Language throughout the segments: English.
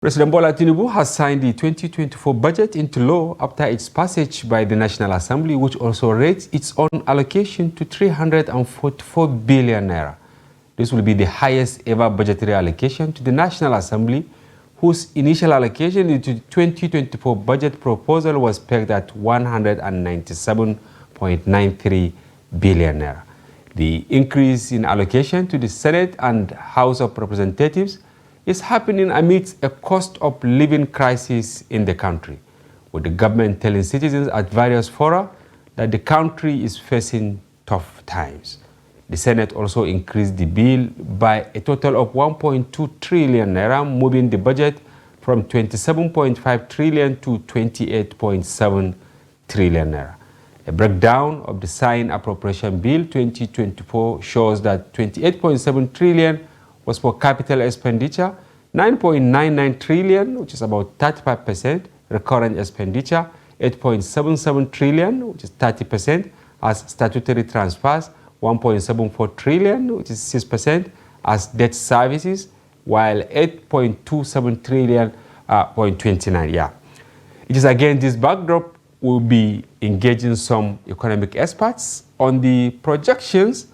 President Bola Tinubu has signed the 2024 budget into law after its passage by the National Assembly, which also raised its own allocation to 344 billion naira. This will be the highest ever budgetary allocation to the National Assembly, whose initial allocation into the 2024 budget proposal was pegged at 197.93 billion naira. The increase in allocation to the Senate and House of Representatives is happening amidst a cost of living crisis in the country, with the government telling citizens at various fora that the country is facing tough times. The Senate also increased the bill by a total of 1.2 trillion naira, moving the budget from 27.5 trillion to 28.7 trillion naira. A breakdown of the signed appropriation bill 2024 shows that 28.7 trillion was for capital expenditure, 9.99 trillion, which is about 35%, recurrent expenditure, 8.77 trillion, which is 30%, as statutory transfers, 1.74 trillion, which is 6%, as debt services, while 8.27 trillion, 0.29, yeah. It is again this backdrop will be engaging some economic experts on the projections,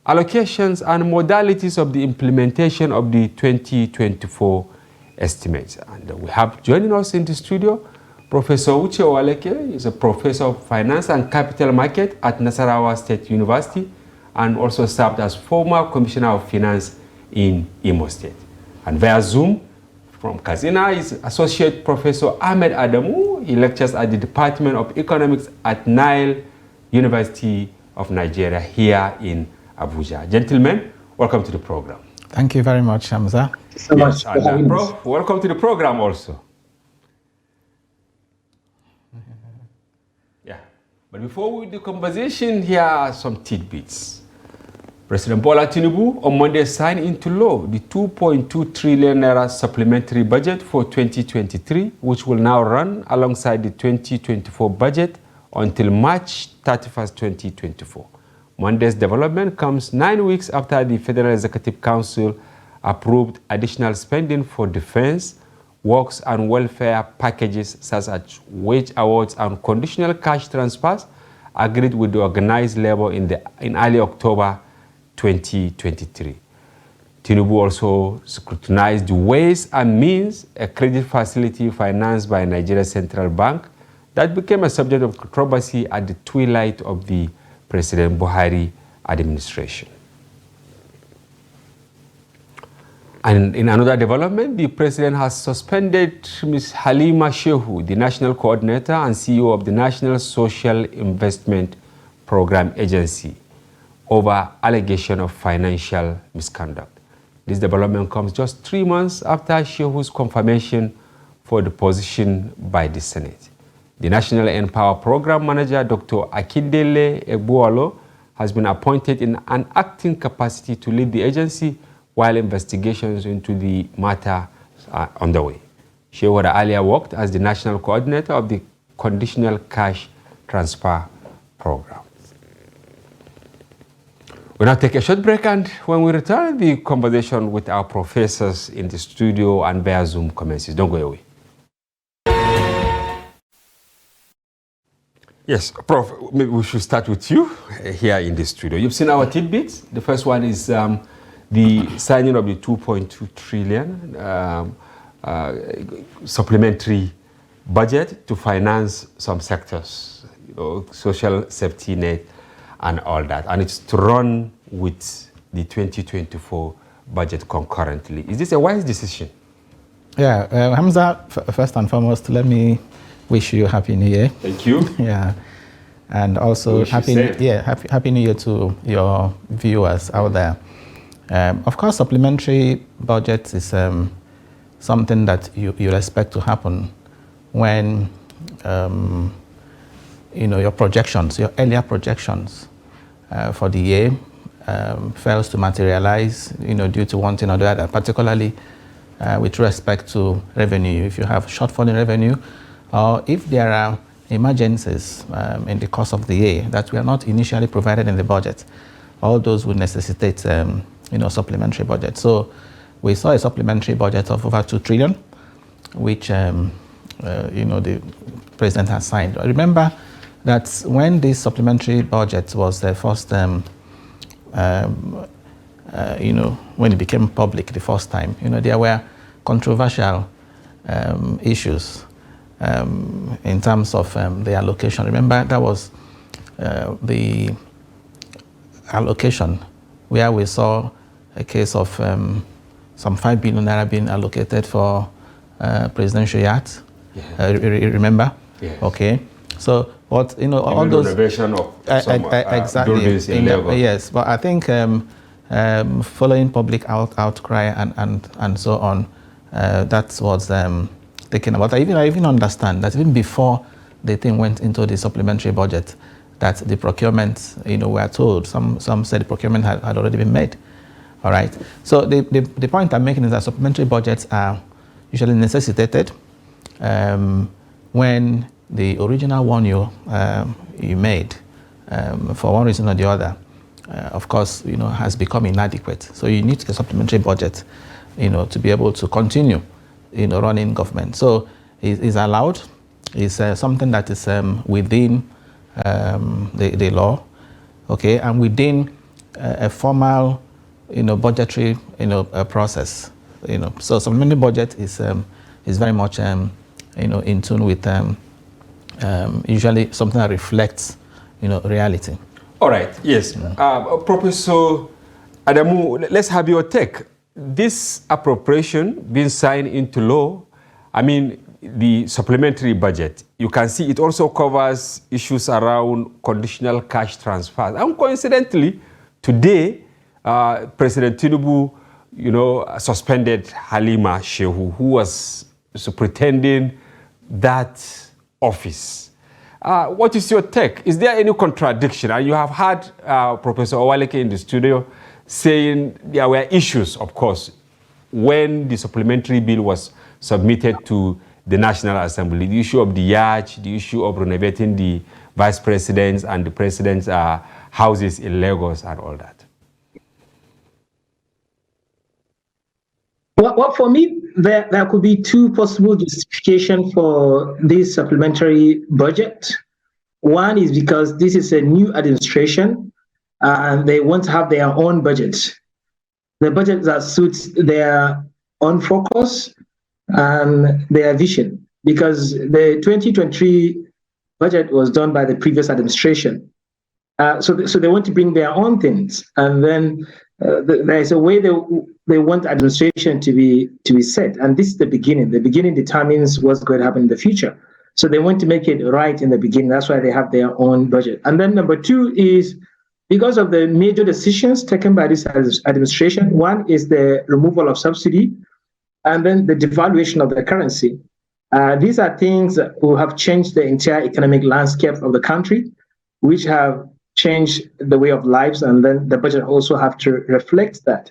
allocations, and modalities of the implementation of the 2024 estimates. And we have joining us in the studio Professor Uche Owaleke. Is a professor of finance and capital market at Nasarawa State University and also served as former commissioner of finance in Imo State. And via Zoom from Kazina is Associate Professor Ahmed Adamu. He lectures at the Department of Economics at Nile University of Nigeria here in Abuja. Gentlemen, welcome to the program. Thank you very much, Hamza. Thank you so much. And Prof, welcome to the program also. Yeah, but before we do conversation, here are some tidbits. President Bola Tinubu on Monday signed into law the 2.2 trillion naira supplementary budget for 2023, which will now run alongside the 2024 budget until March 31st, 2024. Monday's development comes 9 weeks after the Federal Executive Council approved additional spending for defense, works and welfare packages such as wage awards and conditional cash transfers agreed with the organized labor in early October 2023. Tinubu also scrutinized the Ways and Means, a credit facility financed by Nigeria Central Bank that became a subject of controversy at the twilight of the President Buhari administration. And in another development, the president has suspended Ms. Halima Shehu, the national coordinator and CEO of the National Social Investment Program Agency, over allegation of financial misconduct. This development comes just 3 months after Shehu's confirmation for the position by the Senate. The National Empower Program Manager, Dr. Akindele Egbualo, has been appointed in an acting capacity to lead the agency while investigations into the matter are underway. Shehu earlier worked as the national coordinator of the Conditional Cash Transfer Program. We'll now take a short break, and when we return, the conversation with our professors in the studio and via Zoom commences. Don't go away. Yes, Prof, maybe we should start with you here in the studio. You've seen our tidbits. The first one is the signing of the 2.2 trillion supplementary budget to finance some sectors, social safety net and all that. And it's to run with the 2024 budget concurrently. Is this a wise decision? Yeah, Hamza, first and foremost, let me wish you a Happy New Year. Thank you. Yeah, and also Happy New Year to your viewers out there. Of course, supplementary budget is something that you expect to happen when your projections, your earlier projections for the year fails to materialize, due to one thing or the other, particularly with respect to revenue. If you have shortfall in revenue, or if there are emergencies in the course of the year that were not initially provided in the budget, all those would necessitate supplementary budget. So we saw a supplementary budget of over 2 trillion which the president has signed. Remember that when this supplementary budget was the first, when it became public the first time, there were controversial issues in terms of the allocation. Remember, that was the allocation where we saw a case of some 5 billion naira being allocated for presidential yachts. Yeah. Remember? Yes. Okay. So, but all those renovation of some exactly buildings in Lagos. Yes, but I think following public outcry and so on, that was taken about. I even understand that even before the thing went into the supplementary budget, that the procurement, were told. Some said the procurement had already been made. All right. So the point I'm making is that supplementary budgets are usually necessitated when the original one you made, for one reason or the other, of course, has become inadequate. So you need a supplementary budget, to be able to continue, running government. So it's allowed. It's something that is within the law, okay, and within a formal, budgetary, process, So supplementary budget is very much, in tune with usually something that reflects, reality. All right. Yes, Professor Adamu, let's have your take. This appropriation being signed into law, I mean, the supplementary budget, you can see it also covers issues around conditional cash transfers. And coincidentally, today, President Tinubu, suspended Halima Shehu, who was pretending that office. What is your take? Is there any contradiction? And you have had Professor Owaleke in the studio saying there were issues, of course, when the supplementary bill was submitted to the National Assembly, the issue of the yacht, the issue of renovating the vice presidents and the president's houses in Lagos and all that. Well, for me, there could be two possible justifications for this supplementary budget. One is because this is a new administration and they want to have their own budget. The budget that suits their own focus and their vision, because the 2023 budget was done by the previous administration. So they want to bring their own things, and then there's a way they want administration to be set, and this is the beginning. The beginning determines what's going to happen in the future. So they want to make it right in the beginning. That's why they have their own budget. And then number two is because of the major decisions taken by this administration. One is the removal of subsidy, and then the devaluation of the currency. These are things that will have changed the entire economic landscape of the country, which have changed the way of lives, and then the budget also have to reflect that.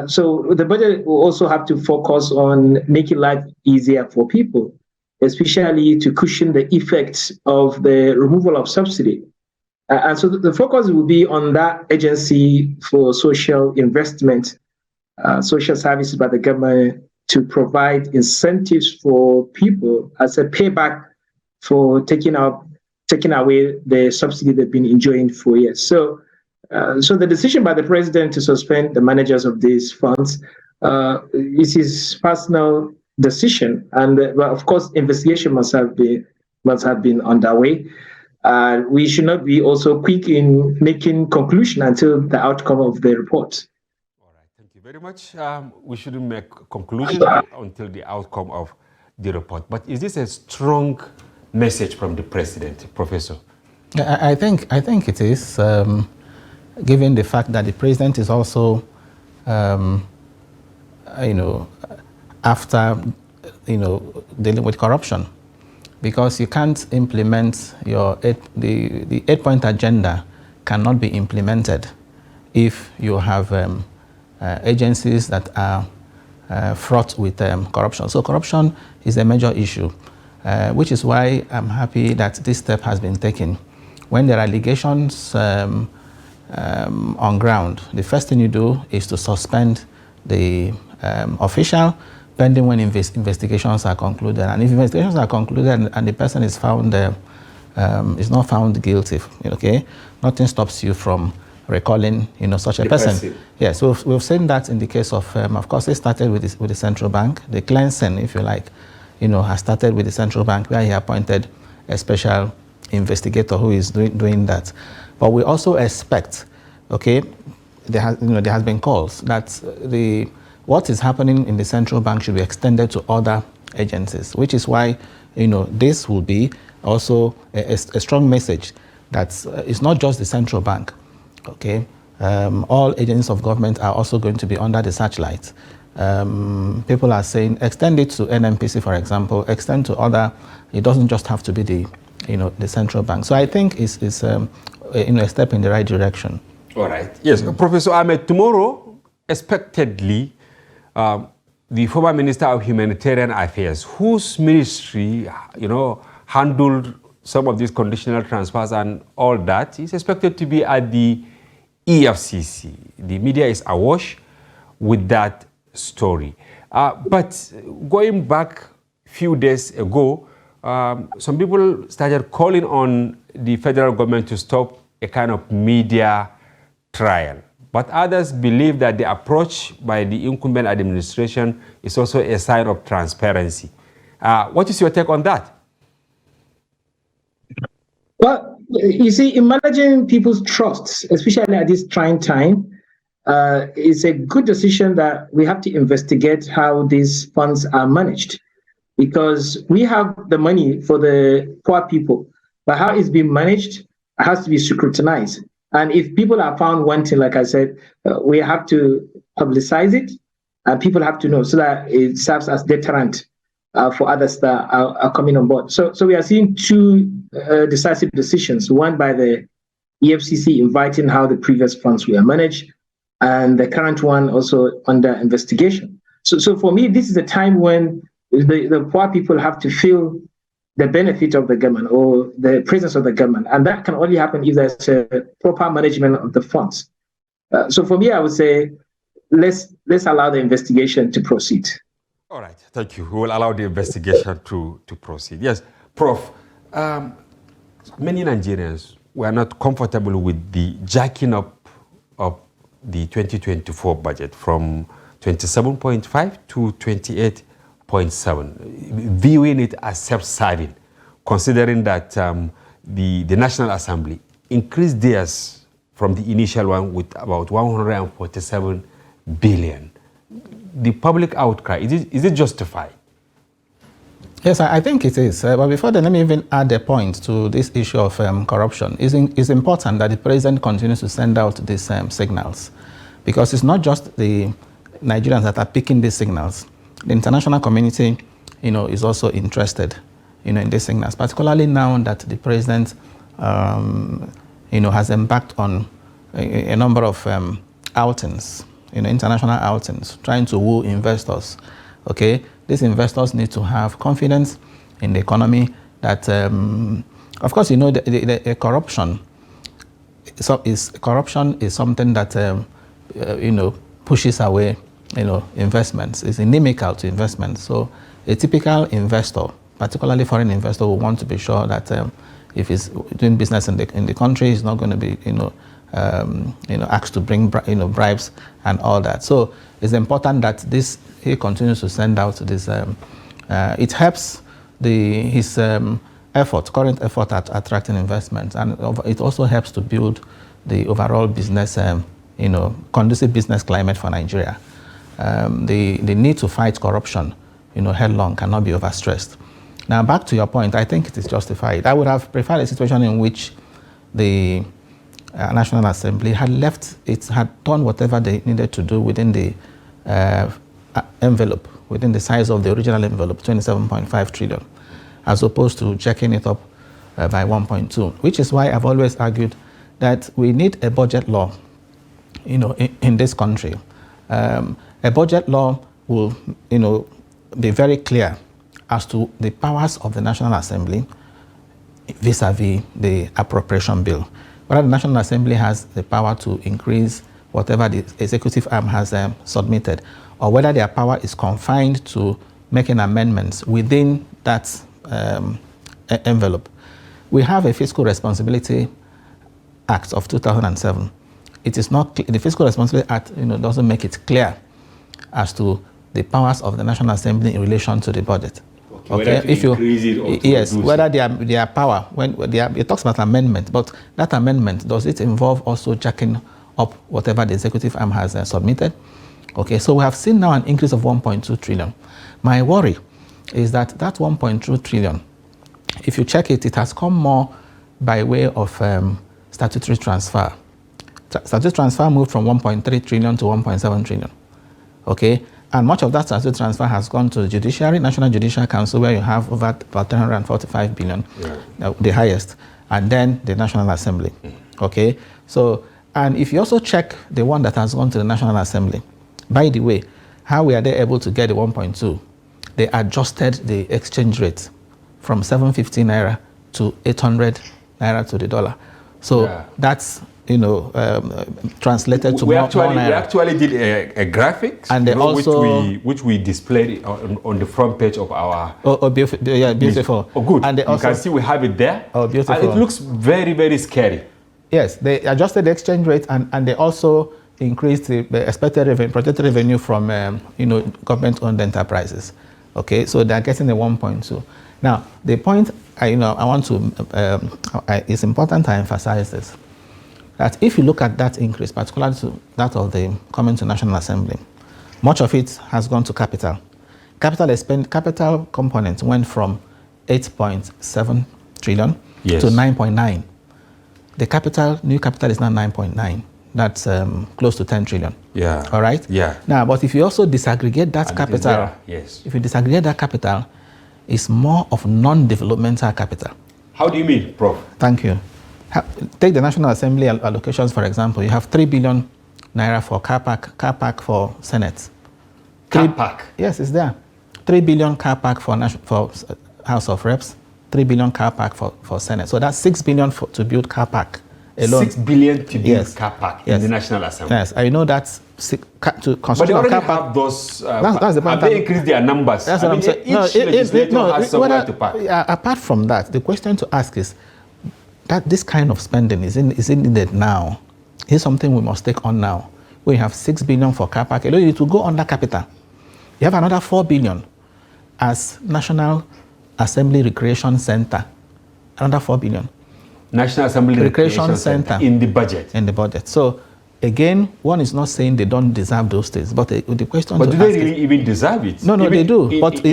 So the budget will also have to focus on making life easier for people, especially to cushion the effects of the removal of subsidy. And so the focus will be on that agency for social investment, social services by the government to provide incentives for people as a payback for taking away the subsidy they've been enjoying for years. So the decision by the president to suspend the managers of these funds is his personal decision, and of course, investigation must have been underway. We should not be also quick in making conclusion until the outcome of the report. All right, thank you very much. We shouldn't make conclusion until the outcome of the report. But is this a strong message from the president, Professor? I think it is, given the fact that the president is also, after, dealing with corruption, because you can't implement the 8-point agenda cannot be implemented if you have agencies that are fraught with corruption. So corruption is a major issue, which is why I'm happy that this step has been taken. When there are allegations on ground, the first thing you do is to suspend the official pending when investigations are concluded. And if investigations are concluded and the person is found is not found guilty, okay, nothing stops you from recalling, such a person. Yeah, so we've seen that in the case of course, it started with the central bank. The cleansing, if you like, has started with the central bank, where he appointed a special investigator who is doing that. But we also expect, okay, there has been calls that what is happening in the central bank should be extended to other agencies, which is why, this will be also a strong message that it's not just the central bank, okay? All agencies of government are also going to be under the searchlight. People are saying extend it to NMPC, for example, extend to other. It doesn't just have to be the central bank. So I think it's a step in the right direction. All right. Yes, Professor Ahmed, tomorrow, expectedly, the former Minister of Humanitarian Affairs, whose ministry, handled some of these conditional transfers and all that, is expected to be at the EFCC. The media is awash with that story. But going back a few days ago, some people started calling on the federal government to stop a kind of media trial. But others believe that the approach by the incumbent administration is also a sign of transparency. What is your take on that? Well, you see, in managing people's trusts, especially at this trying time, it's a good decision that we have to investigate how these funds are managed, because we have the money for the poor people, but how it's being managed has to be scrutinized. And if people are found wanting, like I said, we have to publicize it, and people have to know, so that it serves as deterrent for others that are coming on board. So we are seeing two decisive decisions, one by the EFCC inviting how the previous funds were managed, and the current one also under investigation. So for me, this is a time when the poor people have to feel the benefit of the government or the presence of the government. And that can only happen if there's a proper management of the funds. So for me, I would say, let's allow the investigation to proceed. All right, thank you. We will allow the investigation to proceed. Yes, Prof, many Nigerians were not comfortable with the jacking up of the 2024 budget from 27.5 to 28.7, viewing it as self-serving, considering that the National Assembly increased theirs from the initial one with about 147 billion. The public outcry, is it justified? Yes, I think it is. But before then, let me even add a point to this issue of corruption. It's important that the president continues to send out these signals, because it's not just the Nigerians that are picking these signals. The international community, is also interested, in these signals, particularly now that the president, has embarked on a number of outings, international outings, trying to woo investors. Okay, these investors need to have confidence in the economy. That, of course, the corruption. Corruption is something that pushes away investments. It's inimical to investments. So a typical investor, particularly foreign investor, will want to be sure that if he's doing business in the country, he's not going to be asked to bring bribes and all that. So it's important that he continues to send out this. It helps his current effort at attracting investments, and it also helps to build the overall business, conducive business climate for Nigeria. The need to fight corruption, headlong, cannot be overstressed. Now, back to your point, I think it is justified. I would have preferred a situation in which the National Assembly had done whatever they needed to do within the envelope, within the size of the original envelope, 27.5 trillion, as opposed to checking it up by 1.2, which is why I've always argued that we need a budget law, in this country. A budget law will, be very clear as to the powers of the National Assembly vis-a-vis the appropriation bill. Whether the National Assembly has the power to increase whatever the executive arm has submitted, or whether their power is confined to making amendments within that envelope. We have a Fiscal Responsibility Act of 2007. It is not the Fiscal Responsibility Act, doesn't make it clear as to the powers of the National Assembly in relation to the budget. Okay. If you increase it or yes, whether their power it talks about amendment, but that amendment, does it involve also jacking up whatever the executive arm has submitted? Okay, so we have seen now an increase of 1.2 trillion. My worry is that 1.2 trillion, if you check it, it has come more by way of statutory transfer. Statutory transfer moved from 1.3 trillion to 1.7 trillion. Okay, and much of that statutory transfer has gone to the judiciary, National Judicial Council, where you have over about 345 billion, the highest, and then the National Assembly. Okay, so, and if you also check the one that has gone to the National Assembly, by the way, how were they able to get the 1.2? They adjusted the exchange rate from 750 naira to 800 naira to the dollar. So that's translated to more naira. We actually did a graphic, and they also which we displayed on the front page of our. Beautiful! Yeah, beautiful. Oh, good. And they also, you can see we have it there. Oh, beautiful! And it looks very, very scary. Yes, they adjusted the exchange rate, and they also increased the expected revenue, projected revenue from government-owned enterprises. Okay, so they're getting the 1.2. Now, the point I want to it's important to emphasize this, that if you look at that increase, particularly to that of the coming to National Assembly, much of it has gone to capital. Capital component went from 8.7 trillion to 9.9. The new capital is now 9.9. That's close to 10 trillion. Yeah. All right? Yeah. Now, but if you also disaggregate that capital, yes. If you disaggregate that capital, it's more of non-developmental capital. How do you mean, Prof? Thank you. Take the National Assembly allocations, for example. You have 3 billion naira for car park for Senate. Car park? Yes, it's there. 3 billion car park for House of Reps, 3 billion car park for Senate. So that's 6 billion to build car park alone. 6 billion to build car park in the National Assembly. Yes, I know that's to construction. But they already car park, have those. That's the point. Have they increased their numbers? That's what I'm saying. Each legislator has somewhere to park. Apart from that, the question to ask is that this kind of spending is it needed now? Is something we must take on now? We have 6 billion for car park alone. It will go under capital. You have another 4 billion as National Assembly Recreation Center. Another 4 billion. National Assembly Recreation Center in the budget. In the budget. So again, one is not saying they don't deserve those things, but the question. But do they really even deserve it? No, they do. But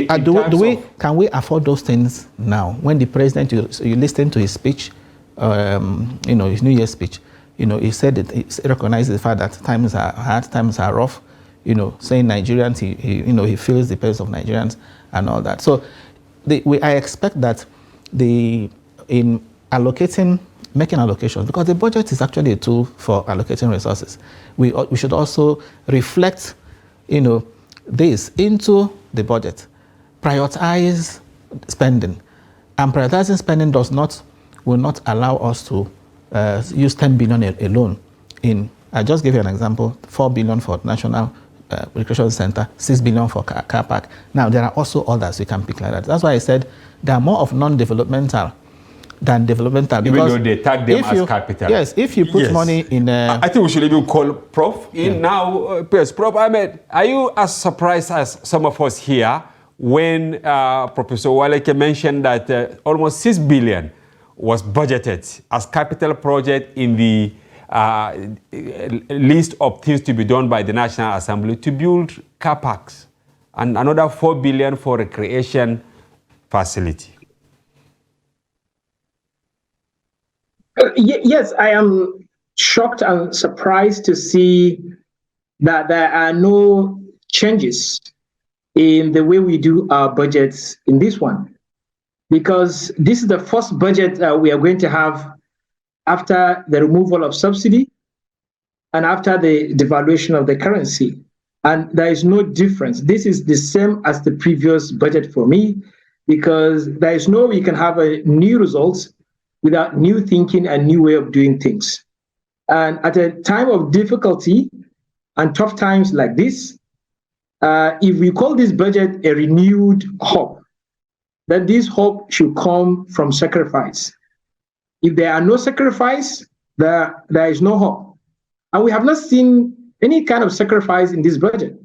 can we afford those things now? When the president, you listen to his speech, his New Year's speech, he said that he recognizes the fact that times are hard, times are rough. Saying Nigerians, he feels the pains of Nigerians and all that. So I expect that in making allocations, because the budget is actually a tool for allocating resources, we should also reflect, this into the budget, prioritize spending, and prioritizing spending will not allow us to use 10 billion alone. I just gave you an example: 4 billion for National Recreation Center, 6 billion for car park. Now there are also others we can pick like that. That's why I said they are more of non-developmental than developmental. Even though they tag them as capital. Yes, if you put money in... I think we should even call Prof in now. Prof Ahmed, are you as surprised as some of us here when Professor Waleke mentioned that almost 6 billion was budgeted as capital project in the list of things to be done by the National Assembly to build car parks and another 4 billion for recreation facility? Yes, I am shocked and surprised to see that there are no changes in the way we do our budgets in this one, because this is the first budget we are going to have after the removal of subsidy and after the devaluation of the currency. And there is no difference. This is the same as the previous budget for me, because there is no way you can have a new results without new thinking and new way of doing things. And at a time of difficulty and tough times like this, if we call this budget a renewed hope, then this hope should come from sacrifice. If there are no sacrifice, there is no hope. And we have not seen any kind of sacrifice in this budget.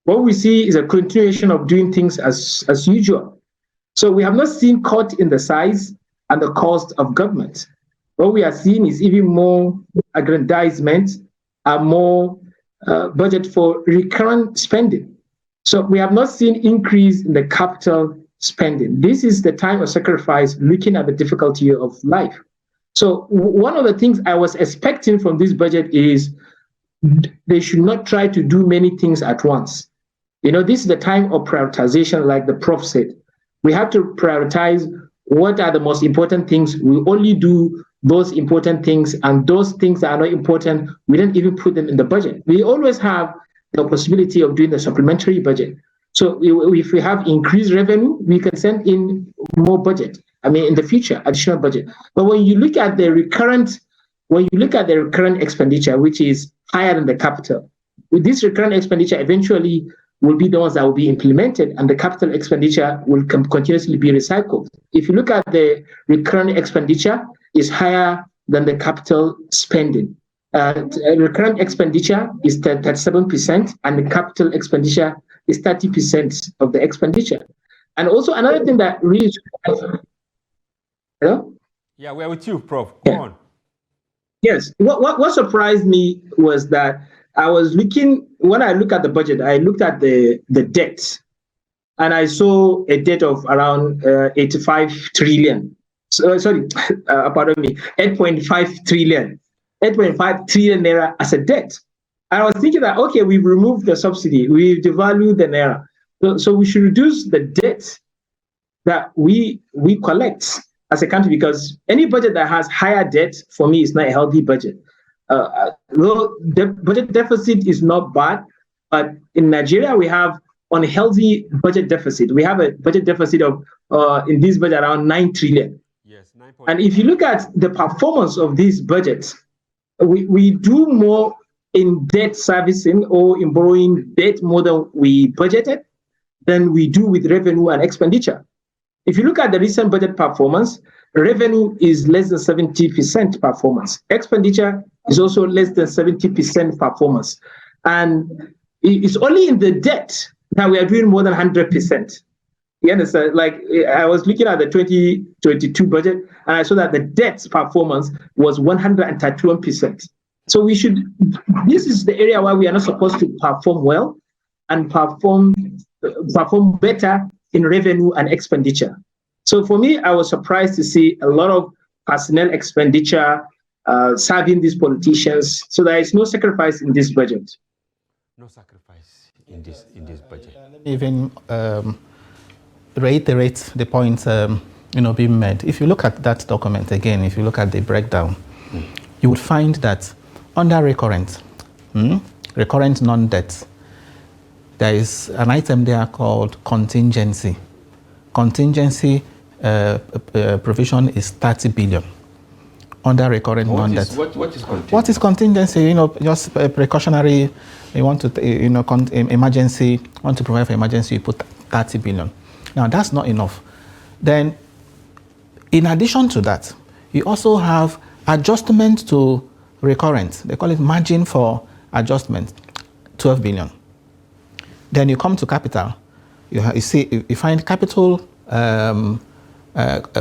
What we see is a continuation of doing things as usual. So we have not seen cut in the size and the cost of government. What we are seeing is even more aggrandizement and more budget for recurrent spending. So we have not seen increase in the capital spending. This is the time of sacrifice, looking at the difficulty of life. So one of the things I was expecting from this budget is they should not try to do many things at once. This is the time of prioritization, like the Prof said. We have to prioritize what are the most important things. We only do those important things, and those things that are not important, we don't even put them in the budget. We always have the possibility of doing the supplementary budget. So if we have increased revenue, we can send in more budget. In the future, additional budget. But when you look at the recurrent expenditure, which is higher than the capital, with this recurrent expenditure eventually will be the ones that will be implemented, and the capital expenditure will continuously be recycled. If you look at the recurrent expenditure, is higher than the capital spending. Recurrent expenditure is 37%, and the capital expenditure is 30% of the expenditure. And also another thing that really... Hello? Yeah, we're with you, Prof. Go on. Yes. What surprised me was that when I look at the budget, I looked at the debt, and I saw a debt of around 85 trillion. Pardon me, 8.5 trillion. 8.5 trillion naira as a debt. And I was thinking that, okay, we've removed the subsidy, we've devalued the naira. So we should reduce the debt that we collect as a country, because any budget that has higher debt, for me, is not a healthy budget. The budget deficit is not bad, but in Nigeria, we have unhealthy budget deficit. We have a budget deficit of, in this budget, around 9 trillion. Yes, 9. And if you look at the performance of these budgets, we do more in debt servicing or in borrowing debt more than we budgeted than we do with revenue and expenditure. If you look at the recent budget performance, revenue is less than 70% performance. Expenditure is also less than 70% performance. And it's only in the debt that we are doing more than 100%. You understand? Like, I was looking at the 2022 budget, and I saw that the debt performance was 131%. So this is the area where we are not supposed to perform well and perform better in revenue and expenditure. So for me, I was surprised to see a lot of personnel expenditure serving these politicians. So there is no sacrifice in this budget. No sacrifice in this budget. Let me even reiterate the points being made. If you look at that document again, if you look at the breakdown, you would find that under recurrent non-debt, there is an item there called contingency. Contingency provision is 30 billion under recurrent non-debt. What is contingency? What is contingency? Just a precautionary. You want to, emergency. Want to provide for emergency? You put 30 billion. Now that's not enough. Then, in addition to that, you also have adjustment to recurrent. They call it margin for adjustment, 12 billion. Then you come to capital. You find capital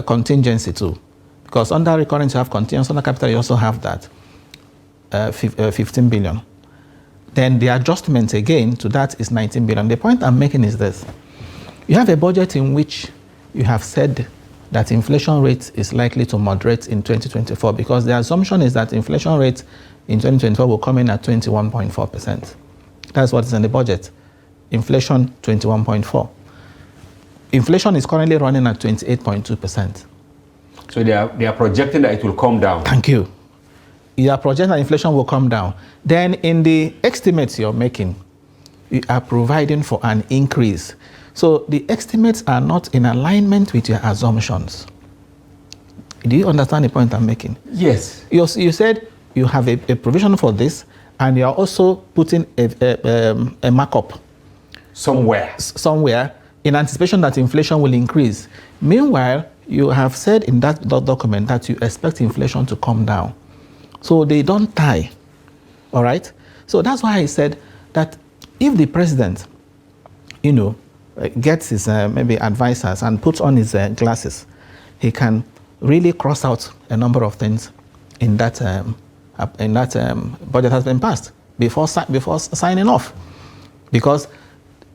contingency too, because under recurrent you have contingency, under capital you also have that 15 billion. Then the adjustment again to that is 19 billion. The point I'm making is this: you have a budget in which you have said that inflation rate is likely to moderate in 2024, because the assumption is that inflation rate in 2024 will come in at 21.4%. That's what is in the budget. Inflation 21.4. Inflation is currently running at 28.2%. So they are projecting that it will come down. Thank you. You are projecting that inflation will come down. Then in the estimates you're making, you are providing for an increase. So the estimates are not in alignment with your assumptions. Do you understand the point I'm making? Yes. You said you have a provision for this, and you are also putting a markup somewhere in anticipation that inflation will increase. Meanwhile, you have said in that document that you expect inflation to come down. So they don't tie, all right? So that's why I said that if the president, gets his maybe advisors and puts on his glasses, he can really cross out a number of things in that budget has been passed before signing off. Because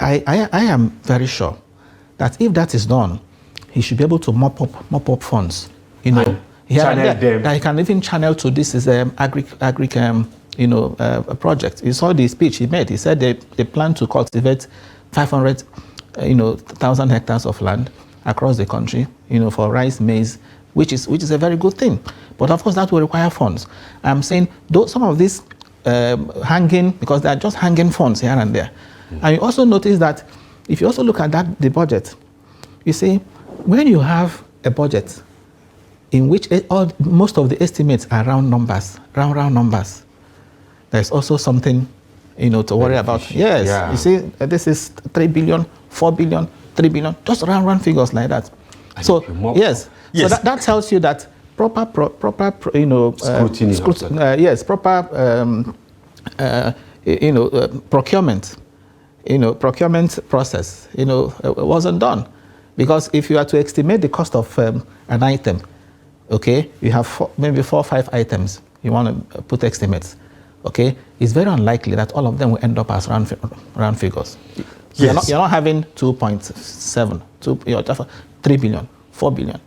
I am very sure that if that is done, he should be able to mop up funds, that he can even channel to this is agri project. You saw the speech he made. He said they plan to cultivate 500,000 hectares of land across the country, for rice, maize, which is a very good thing. But of course, that will require funds. I'm saying some of these hanging, because they are just hanging funds here and there. And you also notice that if you also look at the budget, you see, when you have a budget in which most of the estimates are round numbers, there's also something, to worry about. Yes, yeah. You see, this is 3 billion, 4 billion, 3 billion, just round figures like that. So yes, so that tells you that proper scrutiny. Procurement process, wasn't done. Because if you are to estimate the cost of an item, okay, you have maybe 4 or 5 items you want to put estimates, okay, it's very unlikely that all of them will end up as round figures. Yes. You're not having 2.7, you're just 3 billion, 4 billion.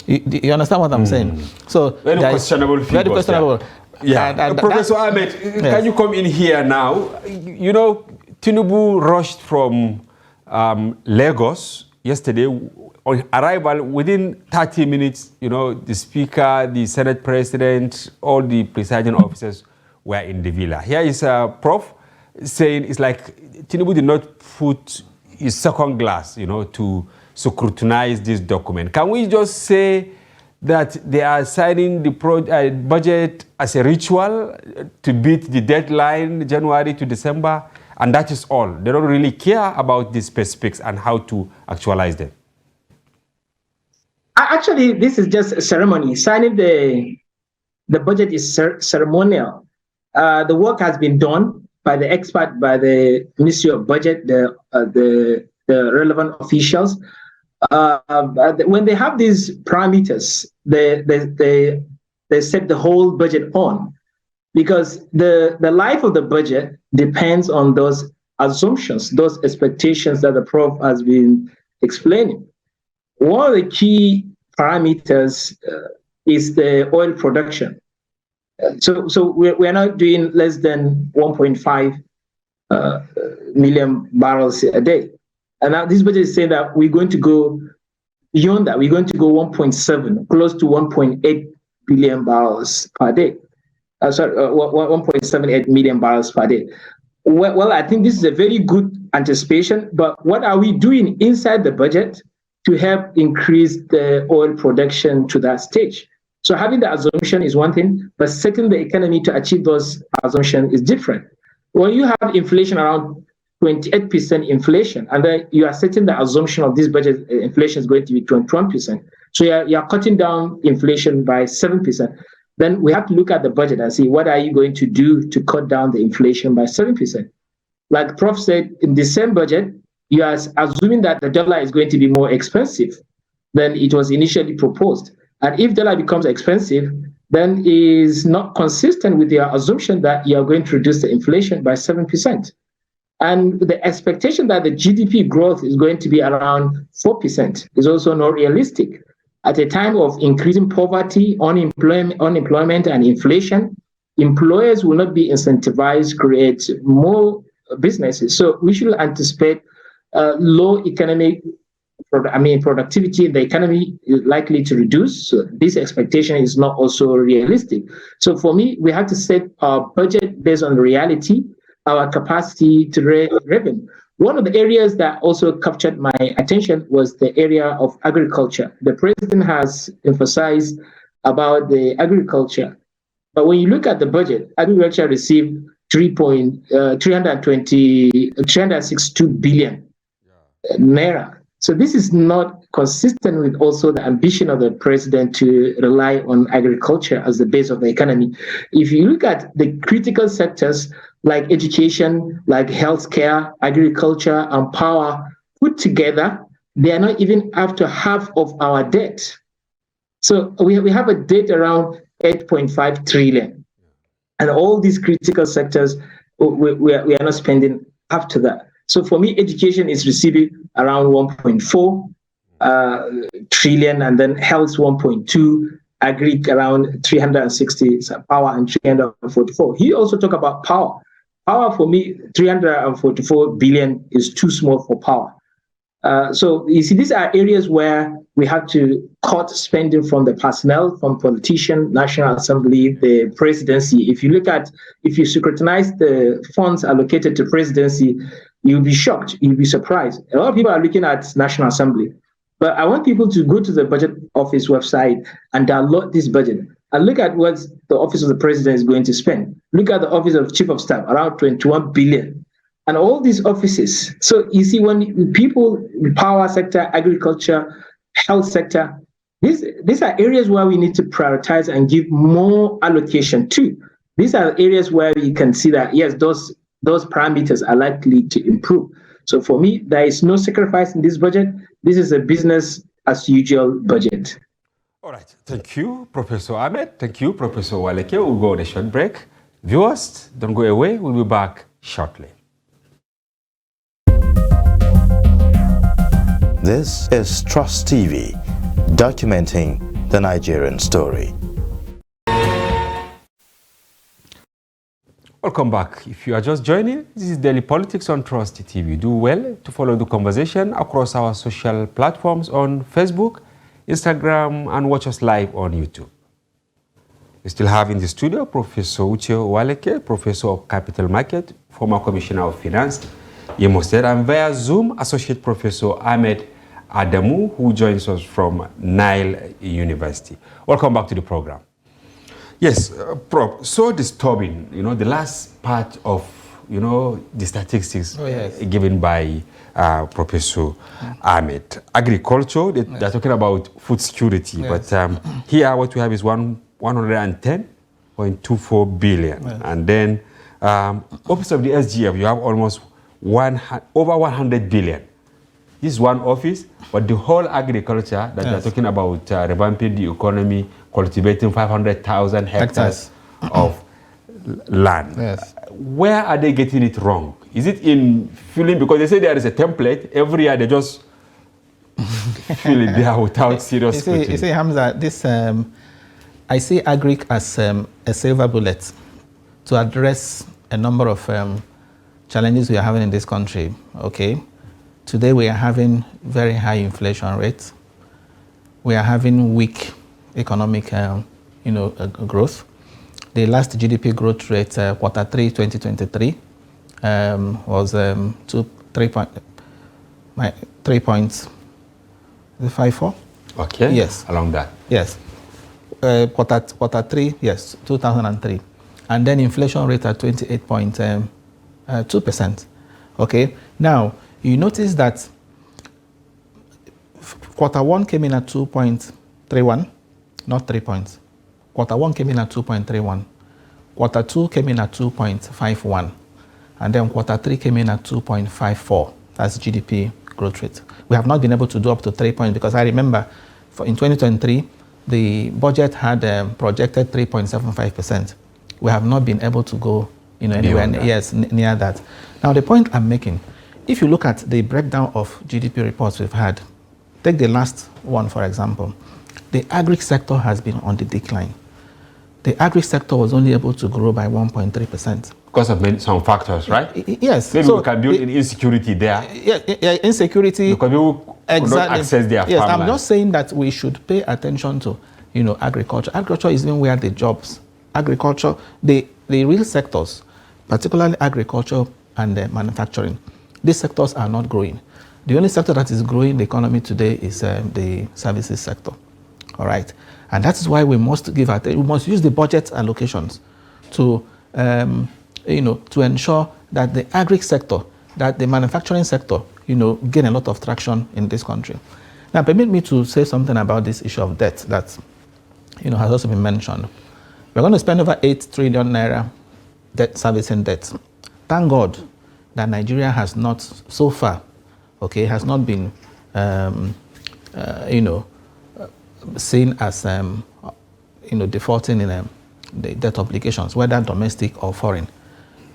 You understand what I'm saying? So very questionable figures. Very questionable. Yeah. Professor Ahmed, can you come in here now? Tinubu rushed from Lagos yesterday. On arrival, within 30 minutes, the Speaker, the Senate President, all the presiding officers were in the villa. Here is Prof saying it's like Tinubu did not put his second glass, to scrutinize this document. Can we just say that they are signing the budget as a ritual to beat the deadline, January to December, and that is all? They don't really care about the specifics and how to actualize them. Actually, this is just a ceremony. Signing the budget is ceremonial. The work has been done by the expert, by the Ministry of Budget, the relevant officials. When they have these parameters, they set the whole budget on, because the life of the budget depends on those assumptions, those expectations that the Prof has been explaining. One of the key parameters is the oil production. So we're not doing less than 1.5 million barrels a day. And now this budget is saying that we're going to go beyond that. We're going to go 1.7, close to 1.8 billion barrels per day. 1.78 million barrels per day. Well, I think this is a very good anticipation, but what are we doing inside the budget to help increase the oil production to that stage? So having the assumption is one thing, but setting the economy to achieve those assumptions is different. When you have inflation around 28% inflation, and then you are setting the assumption of this budget inflation is going to be 21%. So you're cutting down inflation by 7%. Then we have to look at the budget and see what are you going to do to cut down the inflation by 7%. Like Prof said, in the same budget, you are assuming that the dollar is going to be more expensive than it was initially proposed. And if dollar becomes expensive, then it is not consistent with your assumption that you are going to reduce the inflation by 7%. And the expectation that the GDP growth is going to be around 4% is also not realistic. At a time of increasing poverty, unemployment, and inflation, employers will not be incentivized to create more businesses. So we should anticipate low productivity in the economy is likely to reduce. So this expectation is not also realistic. So for me, we have to set our budget based on reality, our capacity to raise revenue. One of the areas that also captured my attention was the area of agriculture. The president has emphasized about the agriculture. But when you look at the budget, agriculture received 362 billion naira. So this is not consistent with also the ambition of the president to rely on agriculture as the base of the economy. If you look at the critical sectors like education, like healthcare, agriculture, and power put together, they are not even up to half of our debt. So we have a debt around 8.5 trillion. And all these critical sectors, we are not spending up to that. So for me, education is receiving around 1.4 trillion, and then health 1.2, agri around 360, power and 344. He also talked about power. Power for me, 344 billion is too small for power. So you see, these are areas where we have to cut spending from the personnel, from politicians, National Assembly, the presidency. If you scrutinize the funds allocated to presidency, you'll be shocked, you'll be surprised. A lot of people are looking at National Assembly, but I want people to go to the budget office website and download this budget and look at what the office of the president is going to spend. Look at the office of chief of staff, around 21 billion. And all these offices. So you see, when people, power sector, agriculture, health sector, these are areas where we need to prioritize and give more allocation to. These are areas where you can see that, yes, those parameters are likely to improve. So for me, there is no sacrifice in this budget. This is a business as usual budget. All right. Thank you, Professor Ahmed. Thank you, Professor Waleke. We'll go on a short break. Viewers, don't go away. We'll be back shortly. This is Trust TV, documenting the Nigerian story. Welcome back. If you are just joining, this is Daily Politics on Trust TV. Do well to follow the conversation across our social platforms on Facebook, Instagram, and watch us live on YouTube. We still have in the studio Professor Uche Waleke, Professor of Capital Market, former Commissioner of Finance, Imo State, and via Zoom, Associate Professor Ahmed Adamu, who joins us from Nile University. Welcome back to the program. Yes, Prof, so disturbing, the last part of, the statistics given by Professor Ahmed. Agriculture, they're talking about food security, but here what we have is 110.24 billion. And then Office of the SGF, you have almost over 100 billion. This is one office, but the whole agriculture that they're talking about, revamping the economy, cultivating 500,000 hectares of land. Where are they getting it wrong? Is it in filling? Because they say there is a template. Every year they just fill it there without serious scrutiny. You see, Hamza, I see agri as a silver bullet to address a number of challenges we are having in this country. Okay, today we are having very high inflation rates. We are having weak economic, growth. The last GDP growth rate, quarter 3, 2023, was 3.54. Okay. Yes. Along that. Yes. Quarter 3, yes, 2003, and then inflation rate at 28.2%. Okay. Now you notice that quarter 1 came in at 2.31, not 3 points. Quarter 1 came in at 2.31. Quarter 2 came in at 2.51, and then quarter 3 came in at 2.54. That's GDP growth rate. We have not been able to do up to 3 points because I remember in 2023 the budget had projected 3.75%. We have not been able to go anywhere near that. Now the point I'm making, if you look at the breakdown of GDP reports we've had, take the last one for example, the agri sector has been on the decline. The agri sector was only able to grow by 1.3%. Because of some factors, right? Yes. Maybe we can build in insecurity there. Yeah, insecurity. Because people could not access their farmland. I'm not saying that we should pay attention to, agriculture. Agriculture is even where the jobs, agriculture, the real sectors, particularly agriculture and manufacturing, these sectors are not growing. The only sector that is growing the economy today is the services sector. All right. And that's why we must we must use the budget allocations to to ensure that the agri sector, that the manufacturing sector, gain a lot of traction in this country. Now, permit me to say something about this issue of debt that, has also been mentioned. We're going to spend over 8 trillion naira debt servicing debt. Thank God that Nigeria has not, so far, has not been, seen as, defaulting in the debt obligations, whether domestic or foreign.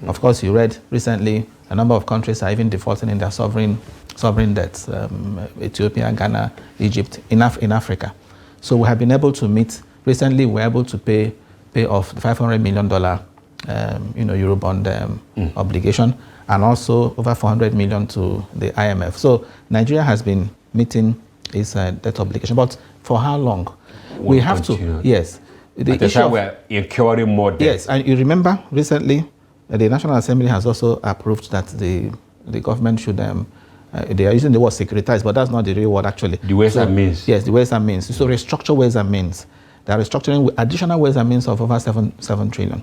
Of course, you read recently a number of countries are even defaulting in their sovereign debts, Ethiopia, Ghana, Egypt, in Africa. So we have been able to meet, recently we were able to pay off the $500 million Eurobond obligation, and also over 400 million to the IMF. So Nigeria has been meeting its debt obligation, but for how long? We have to, yes. The issue we're incurring more debt. Yes, and you remember recently, the National Assembly has also approved that the government should, they are using the word securitize, but that's not the real word actually. The ways and means. Yes, the ways and means. So restructure ways and means. They are restructuring with additional ways and means of over 7 trillion.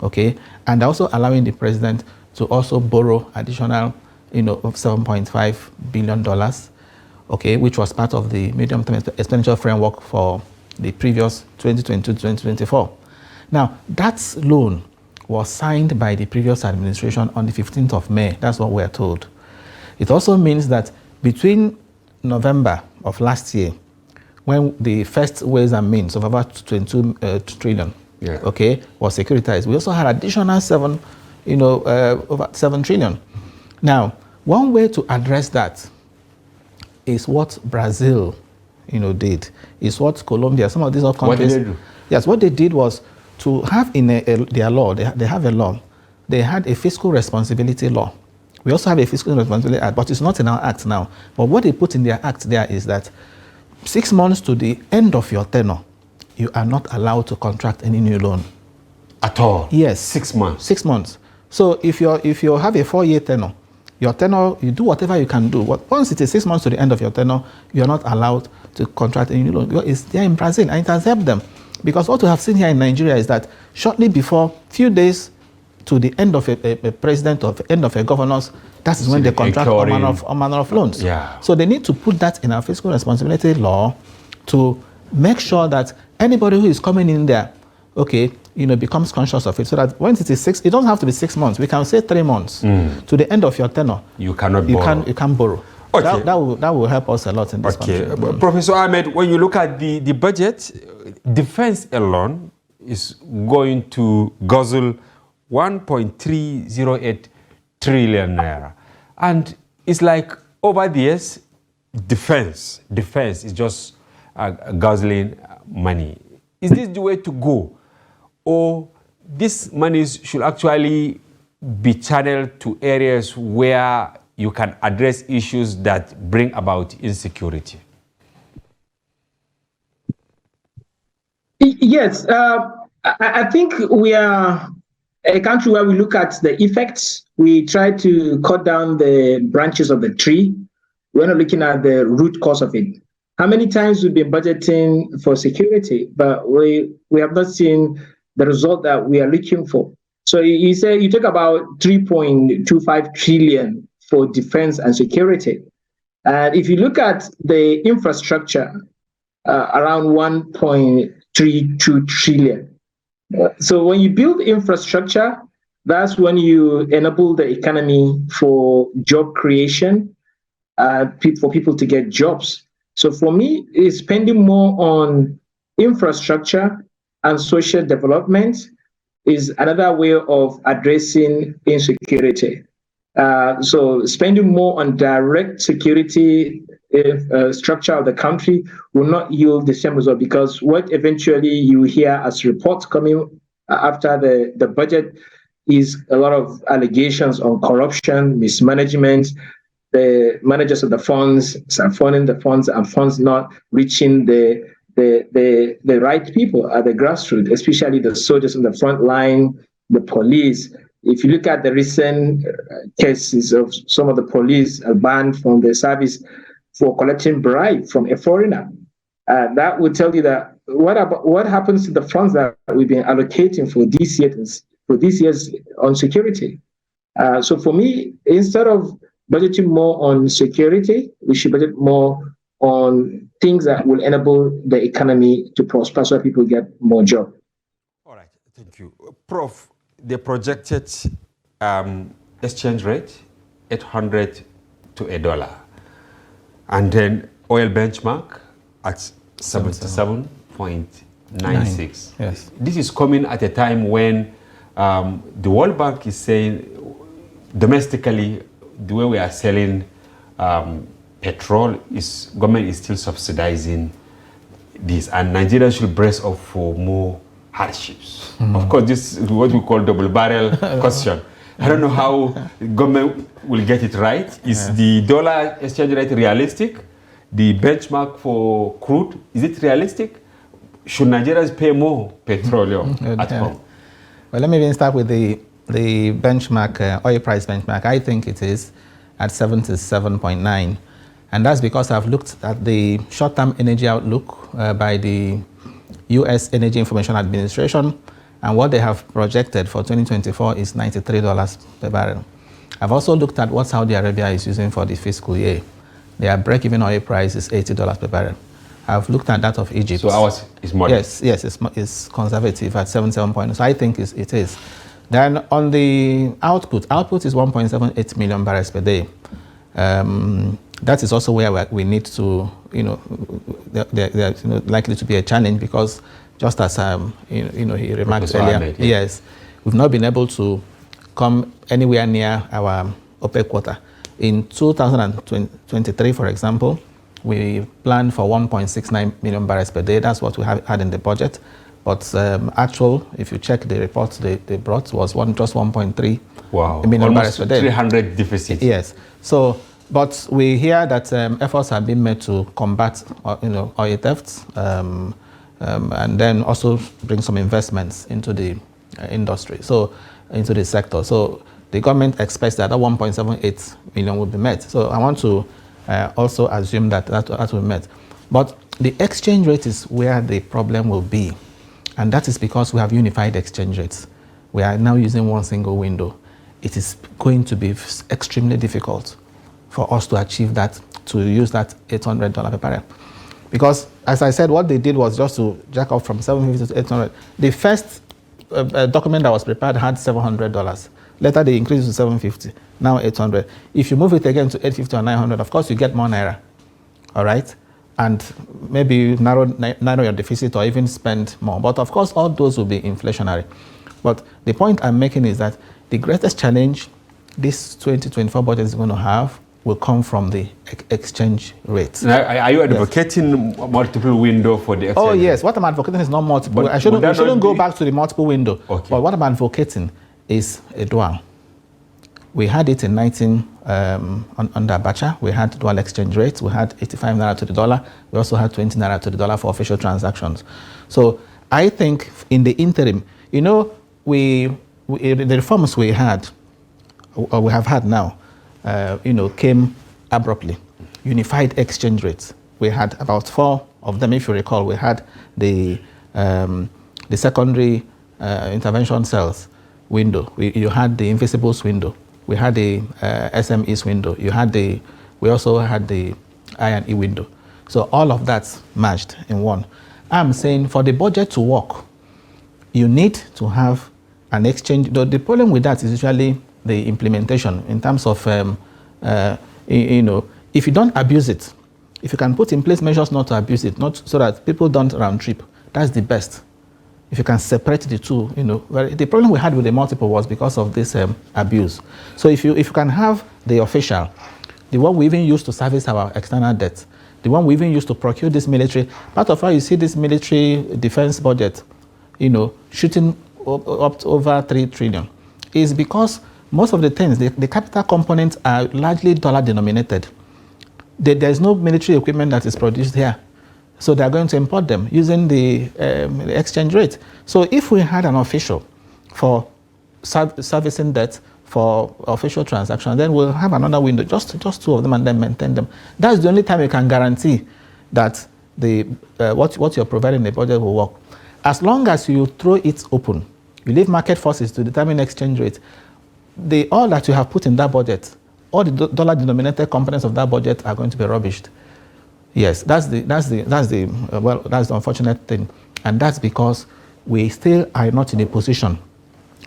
Okay, and they're also allowing the president to also borrow additional, of $7.5 billion, okay, which was part of the medium-term expenditure framework for the previous 2022-2024. Now, that loan was signed by the previous administration on the 15th of May. That's what we're told. It also means that between November of last year, when the first ways and means of about 22 trillion, was securitized, we also had additional over 7 trillion. Now, one way to address that is what Brazil, did, is what Colombia, some of these other countries. What did they do? Yes, what they did was to have in their law, they have a law, they had a fiscal responsibility law. We also have a fiscal responsibility act, but it's not in our act now. But what they put in their act there is that 6 months to the end of your tenure, you are not allowed to contract any new loan. At all? Yes. 6 months? 6 months. So if you have a 4-year tenure, your tenure, you do whatever you can do. Once it is 6 months to the end of your tenure, you are not allowed to contract any new loan. It's there in Brazil, and it has helped them. Because what we have seen here in Nigeria is that shortly before, few days to the end of a president or end of a governor's, that is when they contract all manner of loans. Yeah. So they need to put that in our fiscal responsibility law to make sure that anybody who is coming in there, becomes conscious of it, so that when it is it doesn't have to be 6 months. We can say 3 months to the end of your tenure. You cannot borrow. You can borrow. Okay. That will help us a lot in this country. Professor Ahmed, when you look at the budget, defense alone is going to guzzle 1.308 trillion naira. And it's like over the years, defense is just guzzling money. Is this the way to go? Or these monies should actually be channeled to areas where you can address issues that bring about insecurity? Yes, I think we are a country where we look at the effects. We try to cut down the branches of the tree. We're not looking at the root cause of it. How many times we've been budgeting for security, but we have not seen the result that we are looking for. So you talk about 3.25 trillion for defense and security. And if you look at the infrastructure, around 1.32 trillion. So when you build infrastructure, that's when you enable the economy for job creation, for people to get jobs. So for me, it's spending more on infrastructure and social development is another way of addressing insecurity. So spending more on direct security structure of the country will not yield the same result, because what eventually you hear as reports coming after the budget is a lot of allegations on corruption, mismanagement. The managers of the funds are funding the funds, and funds not reaching the right people at the grassroots, especially the soldiers on the front line, the police. If you look at the recent cases of some of the police are banned from the service for collecting bribe from a foreigner, that would tell you that what happens to the funds that we've been allocating for these years for this year's on security. So for me, instead of budgeting more on security, we should budget more on things that will enable the economy to prosper so people get more jobs. All right, thank you. Prof, the projected exchange rate, 800 to $1. And then oil benchmark at 77.96. Yes. This is coming at a time when the World Bank is saying domestically, the way we are selling petrol, government is still subsidizing this, and Nigerians should brace up for more hardships. Of course, this is what we call double barrel question. I don't know how government will get it right. Is the dollar exchange rate realistic? The benchmark for crude, is it realistic? Should Nigerians pay more petroleum at home? Well, let me even start with the benchmark, oil price benchmark. I think it is at 77.9. And that's because I've looked at the short-term energy outlook by the U.S. Energy Information Administration, and what they have projected for 2024 is $93 per barrel. I've also looked at what Saudi Arabia is using for the fiscal year. Their break-even oil price is $80 per barrel. I've looked at that of Egypt. So ours is modest? Yes, it's conservative at 77. So I think it is. Then on the output is 1.78 million barrels per day. That is also where we need to, there's likely to be a challenge, because just as he remarked earlier, yes, we've not been able to come anywhere near our OPEC quota. In 2023, for example, we planned for 1.69 million barrels per day. That's what we had in the budget. But actual, if you check the reports they brought, was just 1.3 million barrels per day. 300 deficit. Yes. So, but we hear that efforts have been made to combat, oil thefts, and then also bring some investments into the industry, so into the sector. So the government expects that 1.78 million will be met. So I want to also assume that will be met. But the exchange rate is where the problem will be. And that is because we have unified exchange rates. We are now using one single window. It is going to be extremely difficult for us to achieve that, to use that $800 per barrel. Because, as I said, what they did was just to jack up from $750 to $800. The first document that was prepared had $700. Later, they increased to $750. Now $800. If you move it again to $850 or $900, of course, you get more naira. All right? And maybe narrow your deficit or even spend more. But of course, all those will be inflationary. But the point I'm making is that the greatest challenge this 2024 budget is going to have will come from the exchange rate. Now, are you advocating multiple window for the exchange? Oh yes, what I'm advocating is not multiple. I shouldn't go back to the multiple window. Okay. But what I'm advocating is a dual. We had it in under Abacha. We had dual exchange rates. We had 85 naira to the dollar. We also had 20 naira to the dollar for official transactions. So I think in the interim, the reforms we had, or we have had now, came abruptly. Unified exchange rates. We had about 4 of them, if you recall. We had the secondary intervention cells window. You had the invisibles window. We had the SMEs window. We also had the I&E window. So all of that merged in one. I'm saying for the budget to work, you need to have an exchange. The problem with that is usually the implementation in terms of, if you don't abuse it, if you can put in place measures not to abuse it, not so that people don't round trip, that's the best. If you can separate the two, the problem we had with the multiple was because of this abuse. So if you can have the official, the one we even use to service our external debt, the one we even use to procure this military, part of why you see this military defense budget, shooting up to over 3 trillion, is because most of the things, the capital components are largely dollar denominated. There's no military equipment that is produced here. So they're going to import them using the exchange rate. So if we had an official for servicing debt, for official transactions, then we'll have another window, just 2 of them, and then maintain them. That's the only time you can guarantee that what you're providing in the budget will work. As long as you throw it open, You leave market forces to determine exchange rate. All that you have put in that budget, all the dollar-denominated components of that budget are going to be rubbished. Yes, that's the unfortunate thing, and that's because we still are not in a position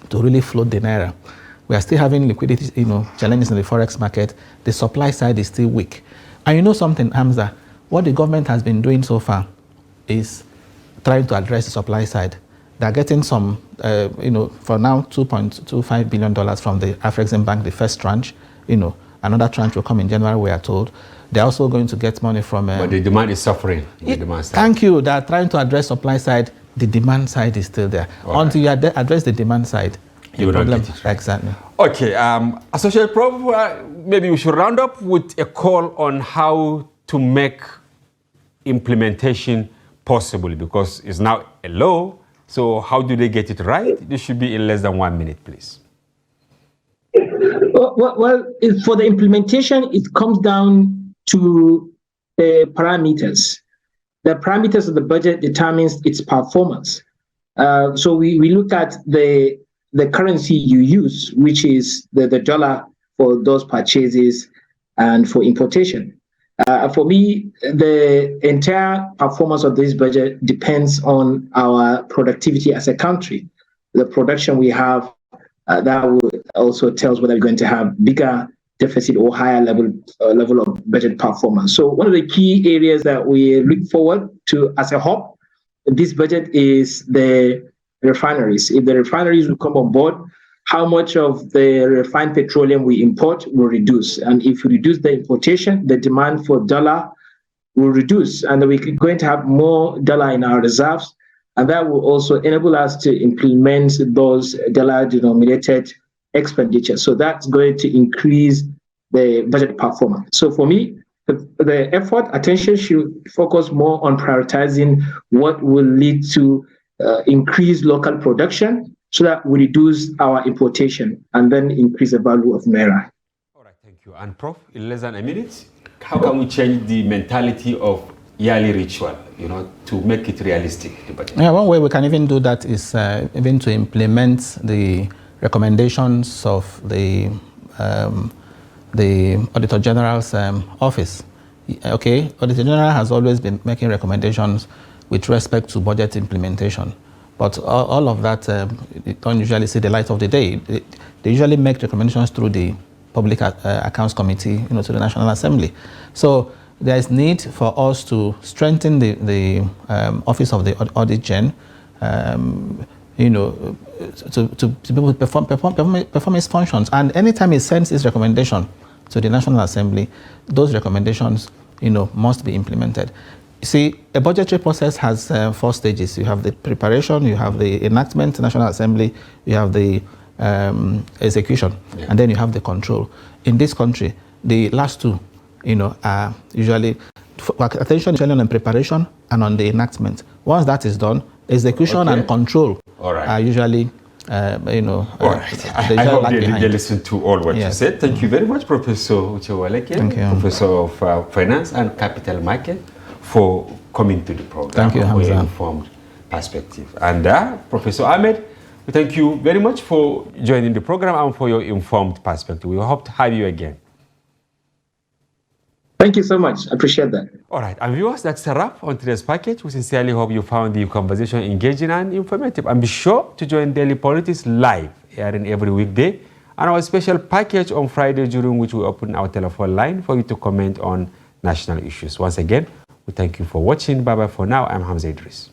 to really float the naira. We are still having liquidity, challenges in the forex market. The supply side is still weak. And you know something, Hamza, what the government has been doing so far is trying to address the supply side. They're getting some, for now, $2.25 billion from the Afrexim Bank, the first tranche. Another tranche will come in January, we are told. They're also going to get money from... but the demand is suffering. The demand side. Thank you. They're trying to address supply side. The demand side is still there. Until you address the demand side, you don't get it right. Exactly. Okay. Associate Prof, maybe we should round up with a call on how to make implementation possible, because it's now a law. So how do they get it right? This should be in less than 1 minute, please. Well, for the implementation, it comes down to parameters. The parameters of the budget determines its performance. So we look at the currency you use, which is the dollar for those purchases and for importation. For me, the entire performance of this budget depends on our productivity as a country. The production we have, that will also tells whether we're going to have bigger deficit or higher level of budget performance. So one of the key areas that we look forward to as a hub, this budget is the refineries. If the refineries will come on board, how much of the refined petroleum we import will reduce. And if we reduce the importation, the demand for dollar will reduce. And we're going to have more dollar in our reserves. And that will also enable us to implement those dollar-denominated expenditure. So that's going to increase the budget performance. So for me, the attention should focus more on prioritizing what will lead to increased local production so that we reduce our importation and then increase the value of naira. All right, thank you. And Prof, in less than a minute, how can we change the mentality of yearly ritual, to make it realistic? Yeah, one way we can even do that is even to implement the recommendations of the Auditor General's office. Okay, Auditor General has always been making recommendations with respect to budget implementation, but all of that don't usually see the light of the day. They usually make recommendations through the Public Accounts Committee, to the National Assembly. So there is need for us to strengthen the office of the Audit Gen, to be able to perform its functions. And anytime it sends its recommendation to the National Assembly, those recommendations, must be implemented. You see, a budgetary process has 4 stages. You have the preparation, you have the enactment, National Assembly, you have the execution, and then you have the control. In this country, the last 2, are usually attention is on preparation and on the enactment. Once that is done, execution and control are usually, all right. I hope they listen to all what you said. Thank you very much, Professor Uchewaleke, Professor of Finance and Capital Market, for coming to the program. Thank you, for Hamza. your informed perspective. And Professor Ahmed, we thank you very much for joining the program and for your informed perspective. We hope to have you again. Thank you so much. I appreciate that. All right. And viewers, that's a wrap on today's package. We sincerely hope you found the conversation engaging and informative. And be sure to join Daily Politics live, airing every weekday, and our special package on Friday, during which we open our telephone line for you to comment on national issues. Once again, we thank you for watching. Bye-bye for now. I'm Hamza Idris.